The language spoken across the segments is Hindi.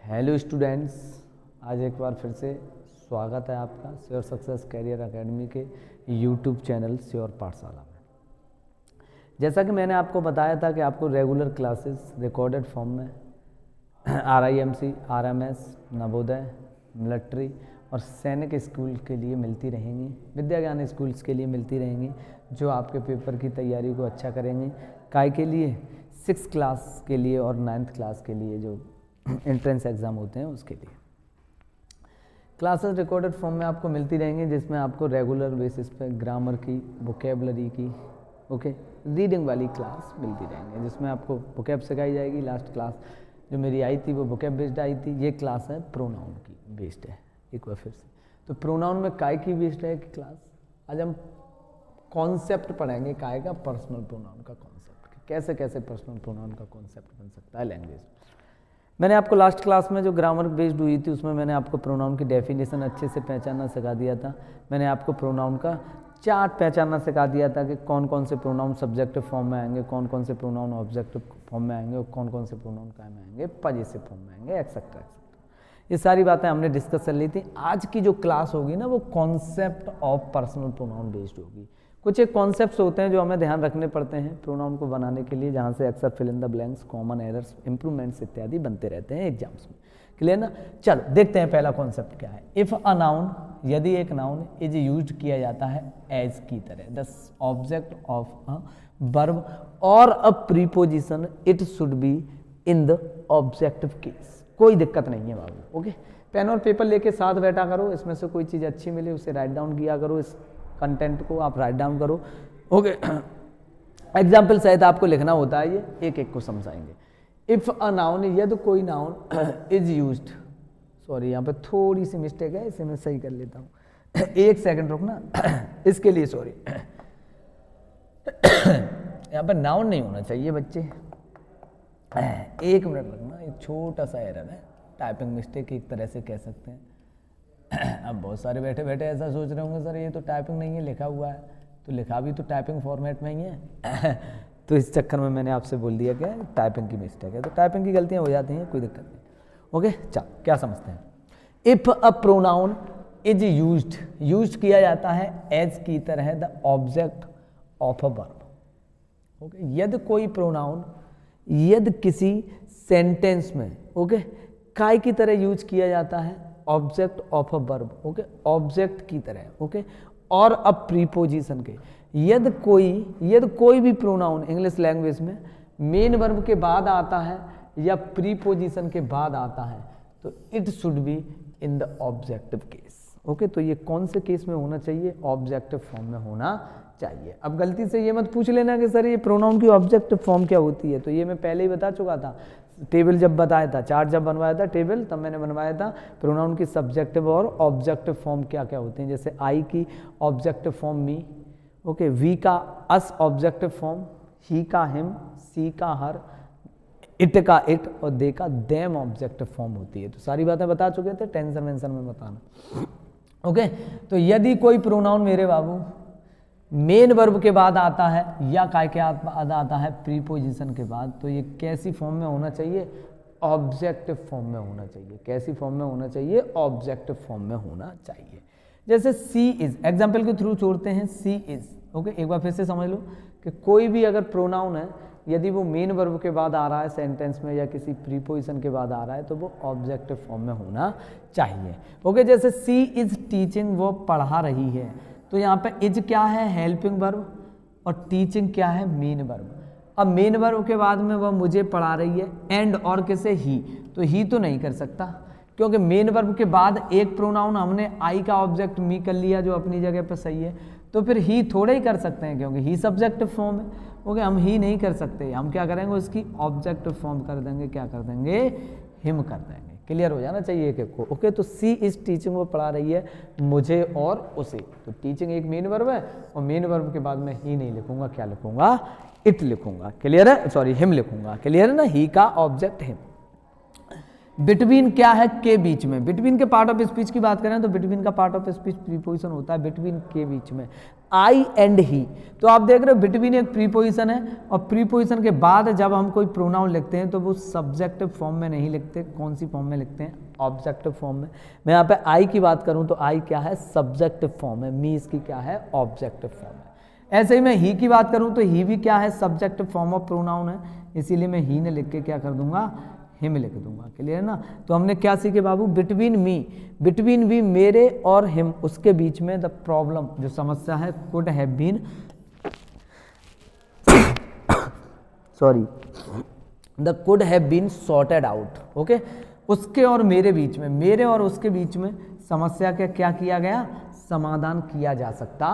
हेलो स्टूडेंट्स, आज एक बार फिर से स्वागत है आपका श्योर सक्सेस कैरियर एकेडमी के यूट्यूब चैनल श्योर पाठशाला में। जैसा कि मैंने आपको बताया था कि आपको रेगुलर क्लासेस रिकॉर्डेड फॉर्म में RIMC, RMS, नवोदय, मिलिट्री और सैनिक स्कूल के लिए मिलती रहेंगी, विद्या ज्ञान स्कूल्स के लिए मिलती रहेंगी, जो आपके पेपर की तैयारी को अच्छा करेंगे। काय के लिए 6th क्लास के लिए और 9th क्लास के लिए जो एंट्रेंस एग्ज़ाम होते हैं उसके लिए क्लासेस रिकॉर्डेड फॉर्म में आपको मिलती रहेंगी, जिसमें आपको रेगुलर बेसिस पे ग्रामर की, वोकेबलरी की, रीडिंग वाली क्लास मिलती रहेंगी, जिसमें आपको वोकेब सिखाई जाएगी। लास्ट क्लास जो मेरी आई थी वो वोकेब बेस्ड आई थी। ये क्लास है प्रोनाउन की बेस्ड है। एक बार फिर से, तो प्रोनाउन में काय की बेस्ड है कि क्लास। आज हम कॉन्सेप्ट पढ़ेंगे काय का, पर्सनल प्रोनाउन का कॉन्सेप्ट, कैसे कैसे पर्सनल प्रोनाउन का कॉन्सेप्ट बन सकता है लैंग्वेज। मैंने आपको लास्ट क्लास में जो ग्रामर बेस्ड हुई थी उसमें मैंने आपको प्रोनाउन की डेफिनेशन अच्छे से पहचानना सिखा दिया था। मैंने आपको प्रोनाउन का चार्ट पहचानना सिखा दिया था कि कौन कौन से प्रोनाउन सब्जेक्टिव फॉर्म में आएंगे, कौन कौन से प्रोनाउन ऑब्जेक्टिव फॉर्म में आएंगे और कौन कौन से प्रोनाउन काय में आएंगे, पजेसिव फॉर्म में आएंगे, एक्सेट्रा एक्सेट्रा। ये सारी बातें हमने डिस्कस कर ली थी। आज की जो क्लास होगी ना वो concept of personal pronoun based होगी। कुछ एक कॉन्सेप्ट्स होते हैं जो हमें ध्यान रखने पड़ते हैं प्रोनाउन को बनाने के लिए, जहाँ से अक्सर fill in the blanks, common errors, improvements इत्यादि बनते रहते हैं एग्जाम्स में। क्लियर ना। चलो देखते हैं पहला कॉन्सेप्ट क्या है। इफ अ नाउन, यदि एक नाउन इज यूज्ड किया जाता है एज की तरह, the object of a verb और a preposition, it should be in the objective case. कोई दिक्कत नहीं है बाबू। ओके, पेन और पेपर लेके साथ बैठा करो, इसमें से कोई चीज़ अच्छी मिले उसे राइट डाउन किया करो, इस कंटेंट को आप राइट डाउन करो। ओके, एग्जाम्पल सहित आपको लिखना होता है, ये एक एक को समझाएंगे। इफ अ नाउन, यदि कोई नाउन इज यूज्ड, सॉरी यहाँ पे थोड़ी सी मिस्टेक है, इसे मैं सही कर लेता हूँ। एक सेकंड रुकना, इसके लिए सॉरी। यहाँ पर नाउन नहीं होना चाहिए बच्चे, एक मिनट लगना, एक छोटा सा एरर है, टाइपिंग मिस्टेक एक तरह से कह सकते हैं। अब बहुत सारे बैठे बैठे ऐसा सोच रहे होंगे सर ये तो टाइपिंग नहीं है, लिखा हुआ है, तो लिखा भी तो टाइपिंग फॉर्मेट में ही है। तो इस चक्कर में मैंने आपसे बोल दिया कि टाइपिंग की मिस्टेक है, तो टाइपिंग की गलतियां हो जाती हैं, कोई दिक्कत नहीं। ओके, चल क्या समझते हैं। If a pronoun is used किया जाता है एज की तरह the object of a verb. Okay, यदि कोई प्रोनाउन यदि किसी सेंटेंस में काय की तरह यूज किया जाता है, object of a verb, object की तरह, और अब प्रीपोजिशन के, यदि कोई भी प्रोनाउन इंग्लिश लैंग्वेज में मेन वर्ब के बाद आता है या प्रीपोजिशन के बाद आता है, तो it should be in the objective case. तो ये कौन से केस में होना चाहिए? ऑब्जेक्टिव फॉर्म में होना चाहिए। अब गलती से ये मत पूछ लेना कि सर ये प्रोनाउन की ऑब्जेक्टिव फॉर्म क्या होती है, तो ये मैं पहले ही बता चुका था, टेबल जब बताया था, चार्ट जब बनवाया था टेबल, तब मैंने बनवाया था प्रोनाउन की सब्जेक्टिव और ऑब्जेक्टिव फॉर्म क्या क्या होती हैं। जैसे आई की ऑब्जेक्टिव फॉर्म मी, वी का अस ऑब्जेक्टिव फॉर्म, ही का हिम, सी का हर, इट का इट और दे का देम ऑब्जेक्टिव फॉर्म होती है। तो सारी बातें बता चुके थे, टेंशन वेंशन में बताना। तो यदि कोई प्रोनाउन मेरे बाबू मेन वर्ब के बाद आता है या काय के बाद आता है प्रीपोजिशन के बाद, तो ये कैसी फॉर्म में होना चाहिए? ऑब्जेक्टिव फॉर्म में होना चाहिए। कैसी फॉर्म में होना चाहिए? ऑब्जेक्टिव फॉर्म में होना चाहिए। जैसे सी इज, एग्जाम्पल के थ्रू छोड़ते हैं, सी इज। एक बार फिर से समझ लो कि कोई भी अगर प्रोनाउन है, यदि वो मेन वर्ब के बाद आ रहा है सेंटेंस में या किसी प्रीपोजिशन के बाद आ रहा है, तो वो ऑब्जेक्टिव फॉर्म में होना चाहिए। जैसे सी इज टीचिंग, वो पढ़ा रही है, तो यहाँ पे इज क्या है? हेल्पिंग वर्ब, और टीचिंग क्या है? Main verb. अब मेन वर्ब के बाद में वह मुझे पढ़ा रही है, एंड और किसे? ही, तो ही तो नहीं कर सकता, क्योंकि मेन वर्ब के बाद एक प्रोनाउन हमने आई का ऑब्जेक्ट मी कर लिया, जो अपनी जगह पे सही है, तो फिर ही थोड़े ही कर सकते हैं, क्योंकि ही सब्जेक्टिव फॉर्म है। हम ही नहीं कर सकते, हम क्या करेंगे? उसकी ऑब्जेक्टिव फॉर्म कर देंगे, क्या कर देंगे? हिम कर देंगे। क्लियर हो जाना चाहिए एक एक को। तो सी इज टीचिंग, वो पढ़ा रही है मुझे और उसे, तो टीचिंग एक मेन वर्ब है, और मेन वर्ब के बाद में ही नहीं लिखूंगा, क्या लिखूंगा? इट लिखूंगा। क्लियर है? सॉरी, हिम लिखूंगा। क्लियर है ना? ही का ऑब्जेक्ट हिम। बिटवीन क्या है? के बीच में। बिटवीन के पार्ट ऑफ स्पीच की बात करें तो बिटवीन का पार्ट ऑफ स्पीच प्रीपोजिशन होता है बिटवीन के बीच में। आई एंड ही। तो आप देख रहे हो बिटवीन एक प्रीपोजिशन है, और प्रीपोजिशन के बाद जब हम कोई प्रोनाउन लिखते हैं तो वो सब्जेक्टिव फॉर्म में नहीं लिखते, कौन सी फॉर्म में लिखते हैं, ऑब्जेक्टिव फॉर्म में। मैं यहाँ पे आई की बात करूँ तो आई क्या है, सब्जेक्टिव फॉर्म है, मी इसकी क्या है, ऑब्जेक्टिव फॉर्म है। ऐसे ही मैं ही की बात करूँ तो ही भी क्या है, सब्जेक्टिव फॉर्म ऑफ प्रोनाउन है, इसीलिए मैं ही ने लिख के क्या कर दूंगा, हिम लिख दूंगा। क्लियर है ना। तो हमने क्या सीखे बाबू, बिटवीन मी, बिटवीन वी मेरे और हिम, उसके बीच में द प्रॉब्लम जो समस्या है, could have been sorry the could have been sorted out. Okay, उसके और मेरे बीच में, मेरे और उसके बीच में समस्या का क्या किया गया, समाधान किया जा सकता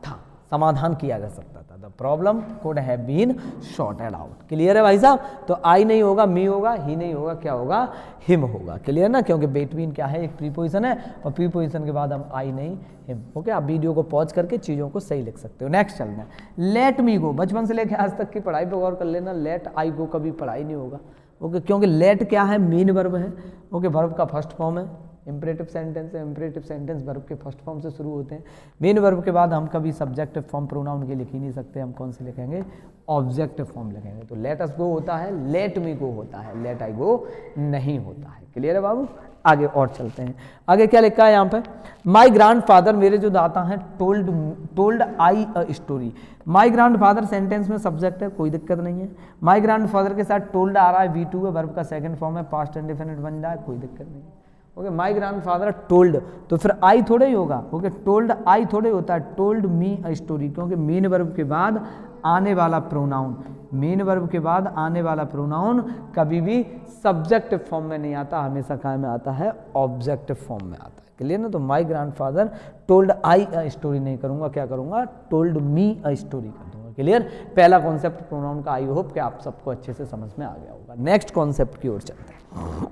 था, समाधान किया जा सकता था। The problem could have been sorted out. Clear है भाई साहब। तो आई नहीं होगा, मी होगा, ही नहीं होगा, क्या होगा, हिम होगा। क्लियर ना, क्योंकि बिटवीन क्या है, एक प्रीपोजिशन है, और प्रीपोजिशन के बाद हम आई नहीं हिम। ओके, आप वीडियो को पॉज करके चीज़ों को सही लिख सकते हो। नेक्स्ट चलना है, लेट मी गो। बचपन से लेकर आज तक की पढ़ाई पर गौर कर लेना, लेट आई गो कभी पढ़ाई नहीं होगा। ओके, क्योंकि लेट क्या है, मीन वर्ब है। ओके, वर्ब का फर्स्ट फॉर्म है, इंपरेटिव सेंटेंस है, इंपरेटिव सेंटेंस वर्ब के फर्स्ट फॉर्म से शुरू होते हैं। मेन वर्ब के बाद हम कभी सब्जेक्टिव फॉर्म प्रोनाउन के लिख ही नहीं सकते, हम कौन से लिखेंगे, ऑब्जेक्टिव फॉर्म लिखेंगे। तो लेट अस गो होता है, लेट मी गो होता है, लेट आई गो नहीं होता है। क्लियर है बाबू। आगे और चलते हैं, आगे क्या लिखा है यहाँ पे, माई ग्रैंड फादर, मेरे जो दाता हैं, told I a story. My grand father sentence में सब्जेक्ट है, कोई दिक्कत नहीं है। माई ग्रैंड फादर के साथ टोल्ड आ रहा है, V2 है, वर्ब का सेकंड फॉर्म है, पास्ट इंडेफिनिट बन रहा है, कोई दिक्कत नहीं है। Okay, my grand father told, तो फिर आई थोड़े ही होगा। ओके, टोल्ड आई थोड़े होता है, टोल्ड मी अ स्टोरी, क्योंकि मेन वर्ब के बाद आने वाला प्रोनाउन, मेन वर्ब के बाद आने वाला प्रोनाउन कभी भी सब्जेक्टिव फॉर्म में नहीं आता, हमेशा काय में आता है, ऑब्जेक्टिव फॉर्म में आता है। क्लियर ना। तो my grand father told I a story नहीं करूंगा, क्या करूंगा, टोल्ड मी अ स्टोरी कर दूंगा। क्लियर। पहला कॉन्सेप्ट प्रोनाउन का, आई होप कि आप सबको अच्छे से समझ में आ गया होगा। नेक्स्ट कॉन्सेप्ट की ओर चलते हैं,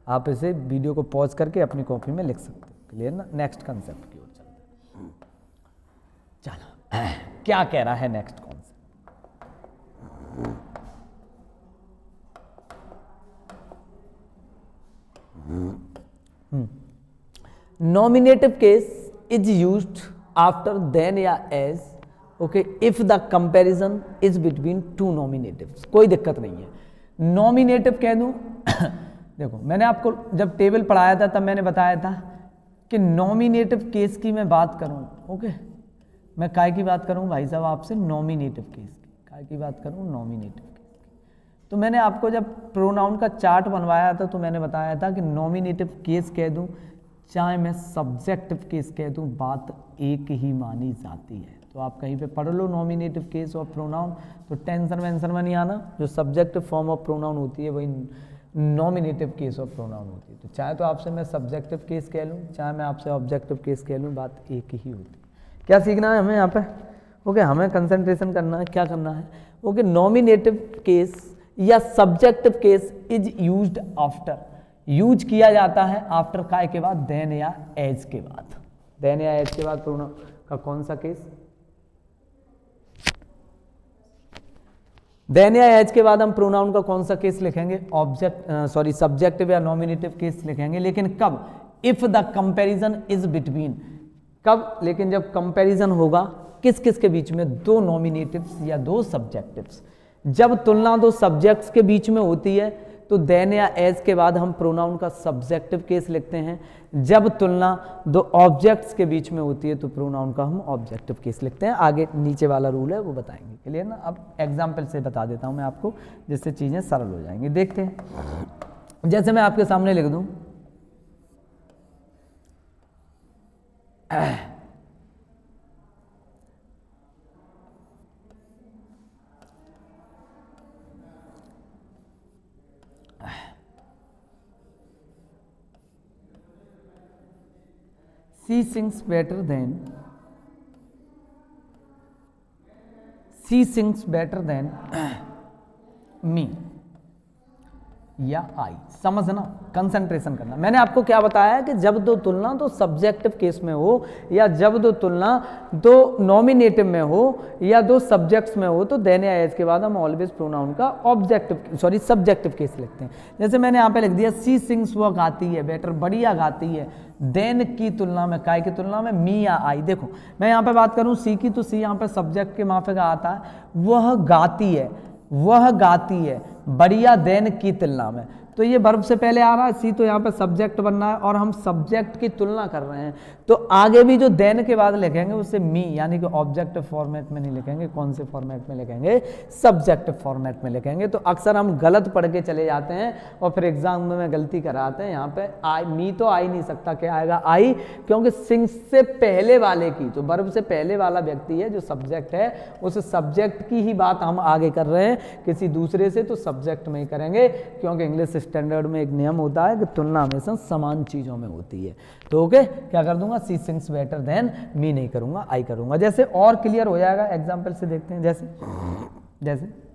आप इसे वीडियो को पॉज करके अपनी कॉपी में लिख सकते हो। क्लियर ना। नेक्स्ट कॉन्सेप्ट की ओर चलते हैं, चलो क्या कह रहा है next concept. Nominative case is used after than या as, okay, if the comparison is between two nominatives. कोई दिक्कत नहीं है, नॉमिनेटिव कह दूं देखो, मैंने आपको जब टेबल पढ़ाया था तब मैंने बताया था कि नॉमिनेटिव केस की मैं बात करूं। ओके, मैं काय की बात करूं भाई साहब आपसे, नॉमिनेटिव केस की, काय की बात करूं, नॉमिनेटिव केस की। तो मैंने आपको जब प्रोनाउन का चार्ट बनवाया था तो मैंने बताया था कि नॉमिनेटिव केस कह दूं चाहे मैं सब्जेक्टिव केस कह दूं, बात एक ही मानी जाती है। तो आप कहीं पे पढ़ लो नॉमिनेटिव केस ऑफ प्रोनाउन, तो टेंशन वेंशन में नहीं आना, जो सब्जेक्टिव फॉर्म ऑफ प्रोनाउन होती है वही नॉमिनेटिव केस ऑफ प्रोनाउन होती है। तो चाहे तो आपसे मैं सब्जेक्टिव केस कह लूँ, चाहे मैं आपसे ऑब्जेक्टिव केस कह लूँ, बात एक ही होती है। क्या सीखना है हमें यहाँ पे, ओके, हमें कंसंट्रेशन करना है, क्या करना है, ओके, नॉमिनेटिव केस या subjective case is used after, use किया जाता है आफ्टर काय के बाद, देन या एज के बाद। देन या एज के बाद प्रोनाउन का कौन सा केस, देन या एज के बाद हम प्रोनाउन का कौन सा केस लिखेंगे, सब्जेक्टिव या नॉमिनेटिव केस लिखेंगे। लेकिन कब, if the comparison is between, कब, लेकिन जब कंपैरिजन होगा किस किस के बीच में, दो नॉमिनेटिव्स या दो सब्जेक्टिव्स। जब तुलना दो सब्जेक्ट्स के बीच में होती है तो देन या एज के बाद हम प्रोनाउन का सब्जेक्टिव केस लिखते हैं। जब तुलना दो ऑब्जेक्ट्स के बीच में होती है तो प्रोनाउन का हम ऑब्जेक्टिव केस लिखते हैं। आगे नीचे वाला रूल है वो बताएंगे। क्लियर ना। अब एग्जाम्पल से बता देता हूं मैं आपको, जिससे चीजें सरल हो जाएंगी। देखते हैं, जैसे मैं आपके सामने लिख दूं, she sings better than, she sings better than me, या आई, समझना, कंसंट्रेशन करना। मैंने आपको क्या बताया है कि जब दो तुलना तो सब्जेक्टिव केस में हो, या जब दो तुलना दो नॉमिनेटिव में हो, या दो सब्जेक्ट्स में हो, तो देन या एज के बाद हम ऑलवेज प्रोनाउन का सब्जेक्टिव केस लिखते हैं। जैसे मैंने यहाँ पे लिख दिया सी सिंग्स, वह गाती है बेटर, बढ़िया गाती है, देन की तुलना में, काय की तुलना में, मी या आई। देखो मैं यहाँ पे बात करूँ सी की, तो सी यहाँ पे सब्जेक्ट के माफे का आता है, वह गाती है, वह गाती है, बढ़िया देन की तुलना में, तो ये वर्ब से पहले आ रहा है सी, तो यहाँ पे सब्जेक्ट बनना है और हम सब्जेक्ट की तुलना कर रहे हैं, तो आगे भी जो देन के बाद लिखेंगे उसे मी यानी कि ऑब्जेक्टिव फॉर्मेट में नहीं लिखेंगे। कौन से फॉर्मेट में लिखेंगे? सब्जेक्टिव फॉर्मेट में लिखेंगे। तो अक्सर हम गलत पढ़ के चले जाते हैं और फिर एग्जाम में गलती कराते हैं। यहाँ पे आई, मी तो आ ही नहीं सकता, क्या आएगा? आई, क्योंकि सिंग से पहले वाले की, जो वर्ब से पहले वाला व्यक्ति है जो सब्जेक्ट है, उस सब्जेक्ट की ही बात हम आगे कर रहे हैं, किसी दूसरे से तो सब्जेक्ट में ही करेंगे, क्योंकि इंग्लिश स्टैंडर्ड में एक नियम होता है कि तुलना हमेशा समान चीजों में होती है। तो ओके, क्या कर दूंगा? सी सिंग्स बेटर देन मी नहीं करूंगा, आई करूंगा। जैसे और क्लियर हो जाएगा, एग्जांपल से देखते हैं। जैसे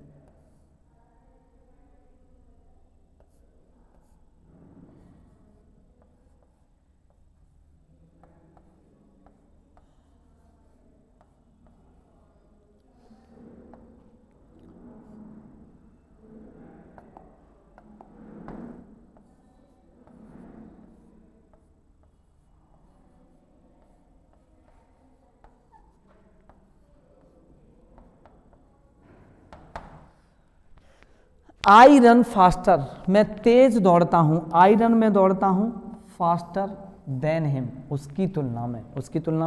आई रन फास्टर, मैं तेज दौड़ता हूं, आई रन में दौड़ता हूं, फास्टर देन हिम, उसकी तुलना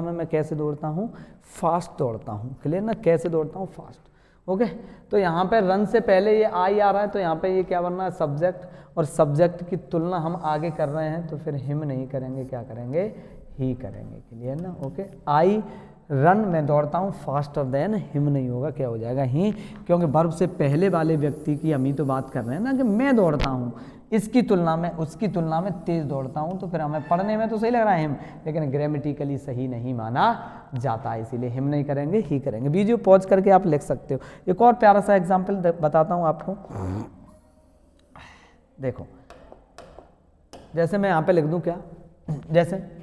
में मैं कैसे दौड़ता हूं? फास्ट दौड़ता हूं। क्लियर ना? कैसे दौड़ता हूं? फास्ट। ओके, तो यहाँ पे रन से पहले ये आई आ रहा है, तो यहाँ पे ये क्या बनना है? सब्जेक्ट, और सब्जेक्ट की तुलना हम आगे कर रहे हैं, तो फिर हिम नहीं करेंगे, क्या करेंगे? ही करेंगे। क्लियर ना? ओके, आई रन में दौड़ता हूँ, फास्टर देन हिम नहीं होगा, क्या हो जाएगा? ही, क्योंकि वर्ब से पहले वाले व्यक्ति की हम ही तो बात कर रहे हैं ना, कि मैं दौड़ता हूँ, इसकी तुलना में, उसकी तुलना में तेज दौड़ता हूँ, तो फिर हमें पढ़ने में तो सही लग रहा है हिम, लेकिन ग्रामेटिकली सही नहीं माना जाता है, इसीलिए हिम नहीं करेंगे, ही करेंगे। वीडियो पॉज करके आप लिख सकते हो। एक और प्यारा सा एग्जाम्पल बताता हूँ आपको। देखो, जैसे मैं यहाँ पे लिख दूँ, क्या? जैसे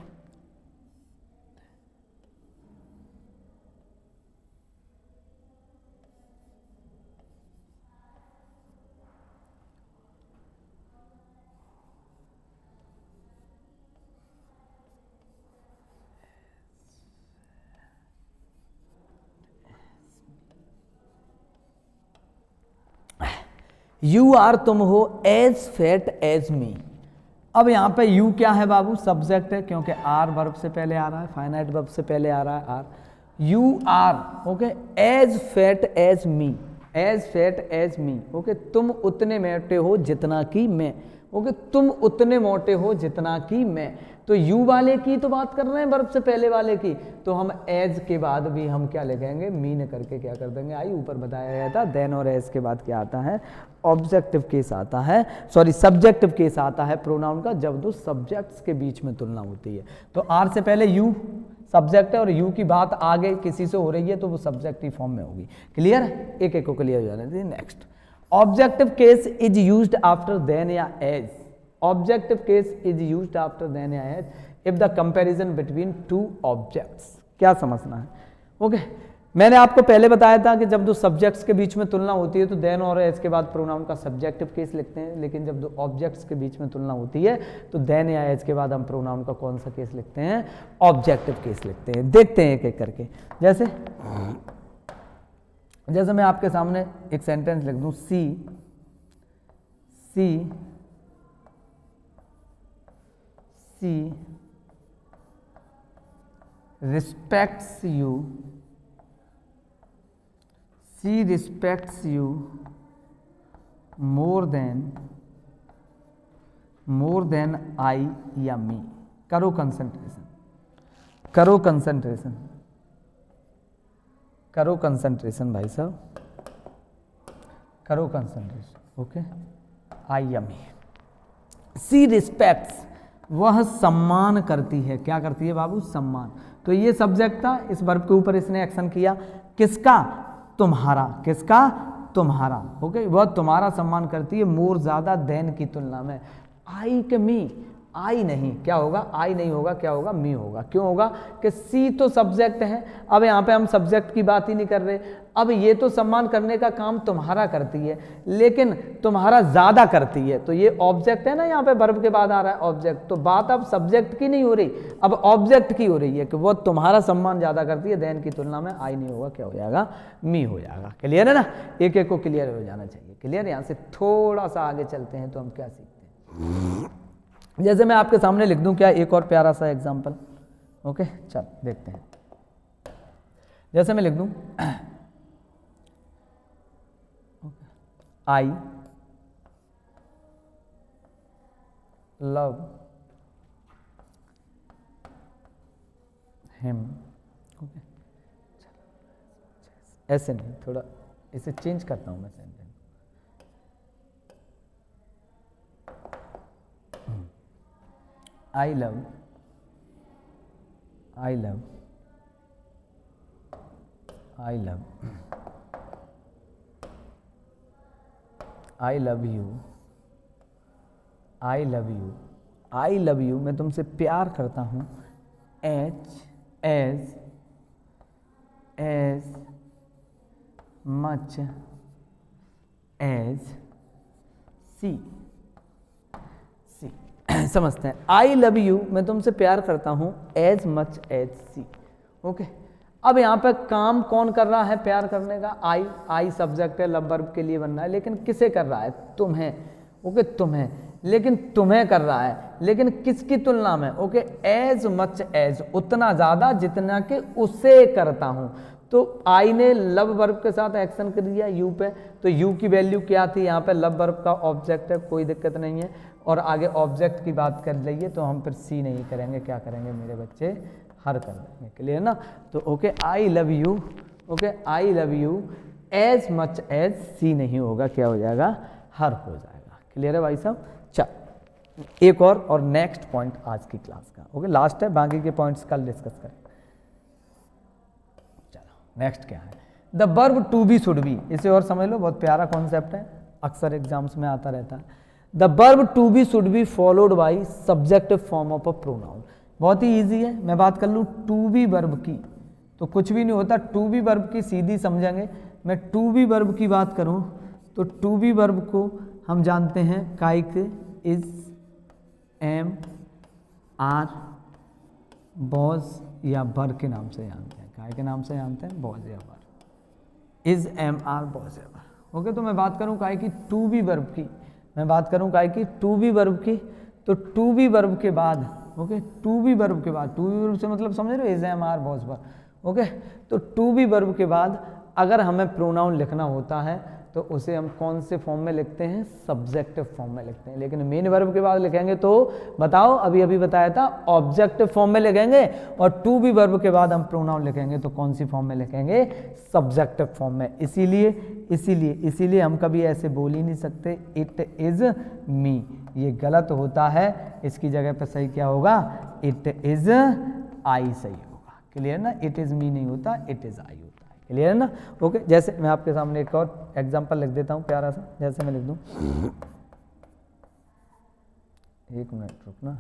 यू आर, तुम हो, एज फैट एज मी। अब यहाँ पे यू क्या है बाबू? सब्जेक्ट है, क्योंकि आर वर्ब से पहले आ रहा है, फाइनाइट वर्ब से पहले आ रहा है R. You are, okay, as fat as me, as fat as me. Okay, तुम उतने मोटे हो जितना कि मैं। ओके, तुम उतने मोटे हो जितना कि मैं। तो यू वाले की तो बात कर रहे हैं, वर्ब से पहले वाले की, तो हम एज के बाद भी हम क्या लिखेंगे? मीन करके क्या कर देंगे? आई, ऊपर बताया गया था। देन और एज के बाद क्या आता है? ऑब्जेक्टिव केस आता है, सब्जेक्टिव केस आता है प्रोनाउन का, जब दो सब्जेक्ट्स के बीच में तुलना होती है। तो आर से पहले यू सब्जेक्ट है और यू की बात आगे किसी से हो रही है, तो वो सब्जेक्टिव फॉर्म में होगी। क्लियर? एक एक को क्लियर हो जाने दीजिए। Next, objective case is used after than या as. Objective case is used after than या as if the comparison between two objects. क्या समझना है? ओके, मैंने आपको पहले बताया था कि जब दो सब्जेक्ट्स के बीच में तुलना होती है तो देन और एज के बाद प्रोनाउन का सब्जेक्टिव केस लिखते हैं, लेकिन जब दो ऑब्जेक्ट्स के बीच में तुलना होती है तो देन या एज के बाद हम प्रोनाउन का कौन सा केस लिखते हैं? ऑब्जेक्टिव केस लिखते हैं। देखते हैं एक एक करके। जैसे मैं आपके सामने एक सेंटेंस लिख दूं, she respects you, she respects you more than I या me। करो कंसंट्रेशन, करो कंसंट्रेशन भाई साहब, करो कंसंट्रेशन। ओके, आई या मी। सी रिस्पेक्ट्स, वह सम्मान करती है। क्या करती है बाबू? सम्मान। तो ये सब्जेक्ट था, इस वर्ब के ऊपर इसने एक्शन किया, किसका? तुम्हारा। किसका? तुम्हारा, ओके, वह तुम्हारा सम्मान करती है मोर ज्यादा देन की तुलना में। आई के मी, आई नहीं, क्या होगा, आई नहीं होगा, क्या होगा, मी होगा। क्यों होगा कि सी तो सब्जेक्ट है। अब यहाँ पे हम सब्जेक्ट की बात ही नहीं कर रहे। अब ये तो सम्मान करने का काम तुम्हारा करती है, लेकिन तुम्हारा ज्यादा करती है, तो ये ऑब्जेक्ट है ना, यहाँ पे वर्ब के बाद आ रहा है ऑब्जेक्ट, तो बात अब सब्जेक्ट की नहीं हो रही, अब ऑब्जेक्ट की हो रही है कि वो तुम्हारा सम्मान ज्यादा करती है देन की तुलना में। आई नहीं होगा, क्या हो जाएगा, मी हो जाएगा। क्लियर है ना, एक एक को क्लियर हो जाना चाहिए। क्लियर, यहाँ से थोड़ा सा आगे चलते हैं तो हम क्या सीखते हैं। जैसे मैं आपके सामने लिख दूं क्या, एक और प्यारा सा एग्जांपल, ओके, चल देखते हैं। जैसे मैं लिख दूं आई लव हिम, ओके, ऐसे नहीं, थोड़ा इसे चेंज करता हूं मैं सेंटेंस। I love you, मैं तुमसे प्यार करता हूँ। as much as she समझते हैं। आई लव यू, मैं तुमसे प्यार करता हूं एज मच एज सी, ओके। अब यहाँ पे काम कौन कर रहा है प्यार करने का, आई सब्जेक्ट है, लव वर्ब के लिए बनना है, लेकिन किसे कर रहा है, तुम्हें, ओके, तुम्हें, लेकिन तुम्हें कर रहा है, लेकिन किसकी तुलना में, ओके, एज मच एज, उतना ज्यादा जितना कि उसे करता हूं। तो आई ने लव वर्ब के साथ एक्शन कर दिया यू पे, तो यू की वैल्यू क्या थी, यहाँ पे लव वर्ब का ऑब्जेक्ट है, कोई दिक्कत नहीं है, और आगे ऑब्जेक्ट की बात कर लइए तो हम फिर सी नहीं करेंगे, क्या करेंगे मेरे बच्चे, हर कर देंगे। क्लियर ना, तो okay, I love you, okay, I love you as much as she नहीं होगा, क्या हो जाएगा, हर हो जाएगा। क्लियर है भाई साहब। चल एक और नेक्स्ट पॉइंट आज की क्लास का, ओके, लास्ट है, बाकी के पॉइंट्स कल डिस्कस करें। चलो नेक्स्ट क्या है, the verb to be should be, इसे और समझ लो, बहुत प्यारा कॉन्सेप्ट है, अक्सर एग्जाम्स में आता रहता है। The verb to be should be followed by subjective form of a pronoun. बहुत ही इजी है, मैं बात कर लूँ टू बी वर्ब की तो कुछ भी नहीं होता, टू बी वर्ब की सीधी समझेंगे। मैं टू बी वर्ब की बात करूँ तो टू बी वर्ब को हम जानते हैं काइक, इज, एम, आर, बॉज या बर के नाम से जानते हैं, काय के नाम से जानते हैं, बॉज या बर, इज, एम, आर, बॉज या बर, ओके। तो मैं बात करूँ काय की टू बी वर्ब की, मैं बात करूं काय की टू बी वर्ब की, तो टू बी वर्ब के बाद, ओके, टू बी वर्ब के बाद, टू बी वर्ब से मतलब समझ रहे हो, इज, एम, आर, बॉज, बर, ओके। तो टू बी वर्ब के बाद अगर हमें प्रोनाउन लिखना होता है तो उसे हम कौन से फॉर्म में लिखते हैं, सब्जेक्टिव फॉर्म में लिखते हैं। लेकिन मेन वर्ब के बाद लिखेंगे तो बताओ, अभी अभी बताया था, ऑब्जेक्टिव फॉर्म में लिखेंगे, और टू बी वर्ब के बाद हम प्रोनाउन लिखेंगे तो कौन सी फॉर्म में लिखेंगे, सब्जेक्टिव फॉर्म में। इसीलिए हम कभी ऐसे बोल ही नहीं सकते इट इज मी, ये गलत होता है। इसकी जगह पर सही क्या होगा, इट इज आई सही होगा। क्लियर ना, इट इज मी नहीं होता, इट इज आई होता है। क्लियर है ना, ओके। जैसे मैं आपके सामने एक और एग्जांपल लिख देता हूँ प्यारा सा, जैसे मैं लिख दूँ, एक मिनट रुकना,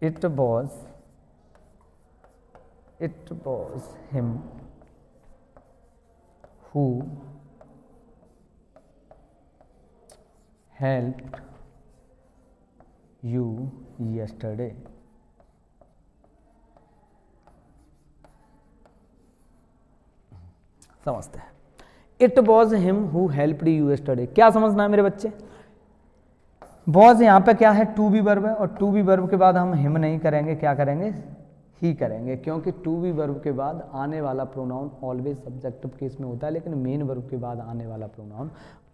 it was him who helped you yesterday. समझते हैं, it was him who helped you yesterday. क्या समझना है मेरे बच्चे, वॉज यहाँ पे क्या है, टू बी वर्ब है, और टू बी वर्ब के बाद हम हिम नहीं करेंगे, क्या करेंगे, ही करेंगे, क्योंकि टू बी वर्ब के बाद आने वाला प्रोनाउन ऑलवेज सब्जेक्टिव केस में होता है, लेकिन मेन वर्ब के बाद आने वाला प्रोनाउन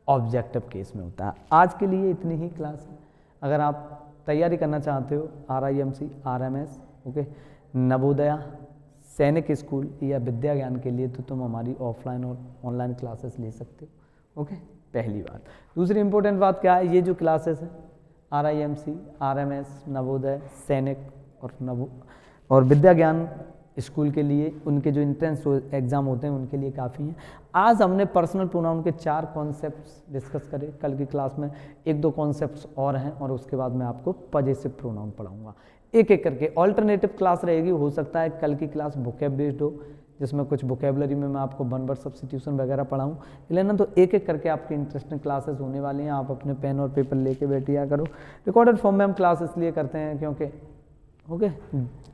ऑब्जेक्टिव केस में होता है। आज के लिए इतनी ही क्लास है। अगर आप तैयारी करना चाहते हो RIMC, RMS, ओके, नवोदया, सैनिक स्कूल या विद्या ज्ञान के लिए, तो तुम हमारी ऑफलाइन और ऑनलाइन क्लासेस ले सकते हो, ओके। पहली बात। दूसरी इंपॉर्टेंट बात क्या है, ये जो क्लासेस है RIMC, RMS, नवोदय, सैनिक और विद्या ज्ञान स्कूल के लिए, उनके जो इंट्रेंस एग्ज़ाम होते हैं उनके लिए काफ़ी हैं। आज हमने पर्सनल प्रोनाउन के 4 कॉन्सेप्ट्स डिस्कस करे। कल की क्लास में 1-2 कॉन्सेप्ट्स और हैं और उसके बाद मैं आपको पजेसिव प्रोनाउन पढ़ाऊंगा एक एक करके। ऑल्टरनेटिव क्लास रहेगी, हो सकता है कल की क्लास वोकैब बेस्ड हो, जिसमें कुछ वोकेबलरी में मैं आपको वन वर्ड सब्स्टिट्यूशन वगैरह पढ़ाऊँ, लेना तो एक एक करके आपकी इंटरेस्टिंग क्लासेस होने वाली हैं। आप अपने पेन और पेपर लेके बैठिया करो। रिकॉर्डेड फॉर्म में हम क्लास इसलिए करते हैं क्योंकि ओके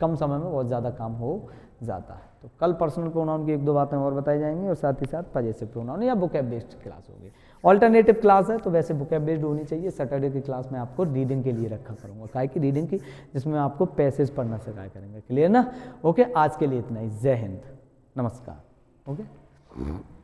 कम समय में बहुत ज़्यादा काम हो जाता है। तो कल पर्सनल प्रोनाउन की 1-2 बातें और बताई जाएंगी और साथ ही साथ पजेसिव प्रोनाउन या वोकैब बेस्ड क्लास होगी। ऑल्टरनेटिव क्लास है तो वैसे वोकैब बेस्ड होनी चाहिए। सैटरडे की क्लास में आपको रीडिंग के लिए रखा करूँगा, काय की रीडिंग की, जिसमें आपको पैसेज पढ़ना सिखाया करेंगे। क्लियर ना? ओके, आज के लिए इतना ही। जय हिंद, नमस्कार। ओके।